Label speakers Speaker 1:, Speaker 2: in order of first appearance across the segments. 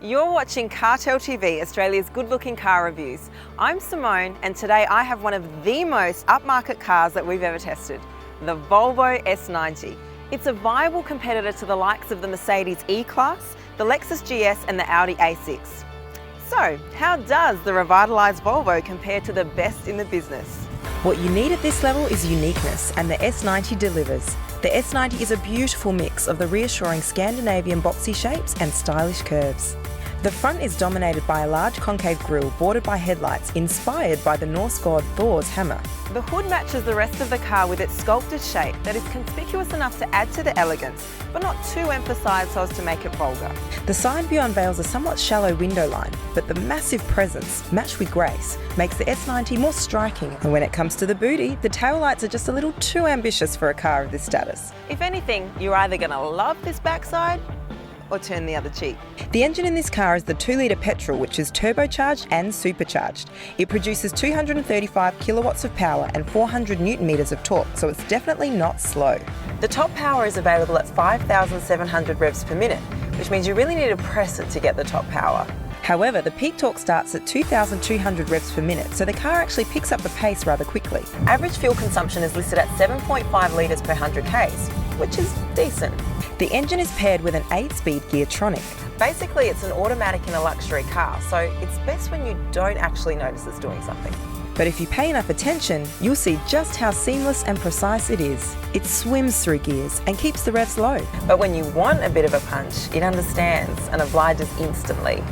Speaker 1: You're watching CarTell TV, Australia's good-looking car reviews. I'm Simone, and today I have one of the most upmarket cars that we've ever tested, the Volvo S90. It's a viable competitor to the likes of the Mercedes E-Class, the Lexus GS and the Audi A6. So, how does the revitalised Volvo compare to the best in the business? What you need at this level is uniqueness, and the S90 delivers. The S90 is a beautiful mix of the reassuring Scandinavian boxy shapes and stylish curves. The front is dominated by a large concave grille bordered by headlights inspired by the Norse god Thor's hammer. The hood matches the rest of the car with its sculpted shape that is conspicuous enough to add to the elegance, but not too emphasised so as to make it vulgar. The side view unveils a somewhat shallow window line, but the massive presence, matched with grace, makes the S90 more striking. And when it comes to the booty, the taillights are just a little too ambitious for a car of this status. If anything, you're either going to love this backside or turn the other cheek. The engine in this car is the 2-litre petrol, which is turbocharged and supercharged. It produces 235 kilowatts of power and 400 newton meters of torque, so it's definitely not slow. The top power is available at 5,700 revs per minute, which means you really need to press it to get the top power. However, the peak torque starts at 2,200 revs per minute, so the car actually picks up the pace rather quickly. Average fuel consumption is listed at 7.5 litres per 100 k's, which is decent. The engine is paired with an 8-speed Geartronic. Basically, it's an automatic in a luxury car, so it's best when you don't actually notice it's doing something. But if you pay enough attention, you'll see just how seamless and precise it is. It swims through gears and keeps the revs low. But when you want a bit of a punch, it understands and obliges instantly.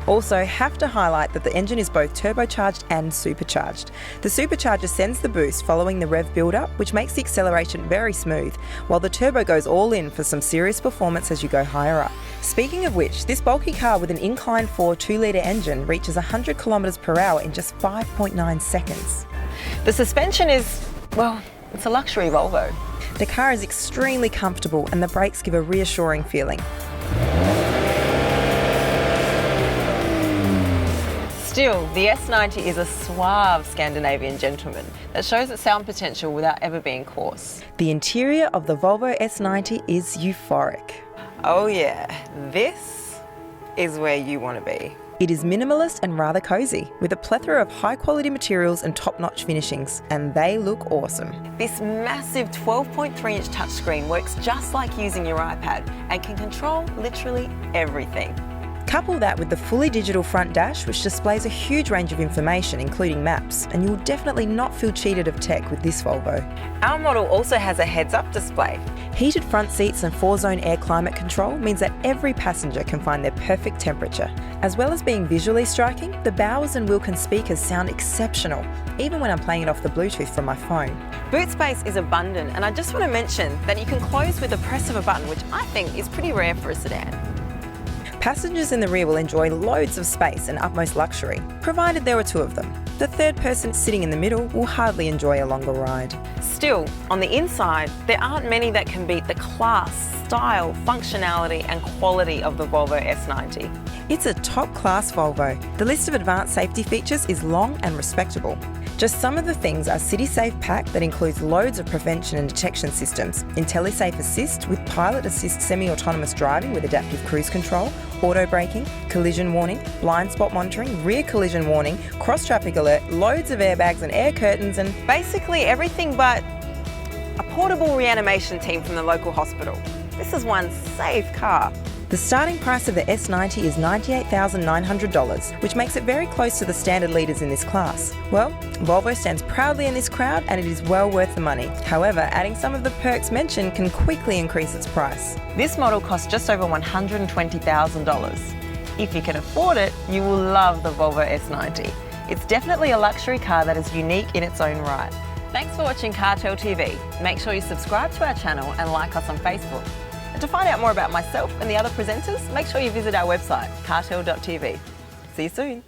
Speaker 1: Also, have to highlight that the engine is both turbocharged and supercharged. The supercharger sends the boost following the rev build-up, which makes the acceleration very smooth, while the turbo goes all in for some serious performance as you go higher up. Speaking of which, this bulky car with an incline-4 2-litre engine reaches 100 kilometres per hour in just 5.9 seconds. The suspension is, well, it's a luxury Volvo. The car is extremely comfortable and the brakes give a reassuring feeling. Still, the S90 is a suave Scandinavian gentleman that shows its sound potential without ever being coarse. The interior of the Volvo S90 is euphoric. Oh yeah, this is where you want to be. It is minimalist and rather cozy, with a plethora of high-quality materials and top-notch finishings, and they look awesome. This massive 12.3-inch touchscreen works just like using your iPad and can control literally everything. Couple that with the fully digital front dash, which displays a huge range of information, including maps, and you will definitely not feel cheated of tech with this Volvo. Our model also has a heads-up display. Heated front seats and 4-zone air climate control means that every passenger can find their perfect temperature. As well as being visually striking, the Bowers and Wilkins speakers sound exceptional, even when I'm playing it off the Bluetooth from my phone. Boot space is abundant, and I just want to mention that you can close with the press of a button, which I think is pretty rare for a sedan. Passengers in the rear will enjoy loads of space and utmost luxury, provided there are two of them. The third person sitting in the middle will hardly enjoy a longer ride. Still, on the inside, there aren't many that can beat the class, style, functionality and quality of the Volvo S90. It's a top-class Volvo. The list of advanced safety features is long and respectable. Just some of the things are CitySafe Pack that includes loads of prevention and detection systems, IntelliSafe Assist with Pilot Assist semi-autonomous driving with adaptive cruise control, auto braking, collision warning, blind spot monitoring, rear collision warning, cross-traffic alert, loads of airbags and air curtains, and basically everything but a portable reanimation team from the local hospital. This is one safe car. The starting price of the S90 is $98,900, which makes it very close to the standard leaders in this class. Well, Volvo stands proudly in this crowd and it is well worth the money. However, adding some of the perks mentioned can quickly increase its price. This model costs just over $120,000. If you can afford it, you will love the Volvo S90. It's definitely a luxury car that is unique in its own right. Thanks for watching CarTell TV. Make sure you subscribe to our channel and like us on Facebook. And to find out more about myself and the other presenters, make sure you visit our website, CarTell.tv. See you soon.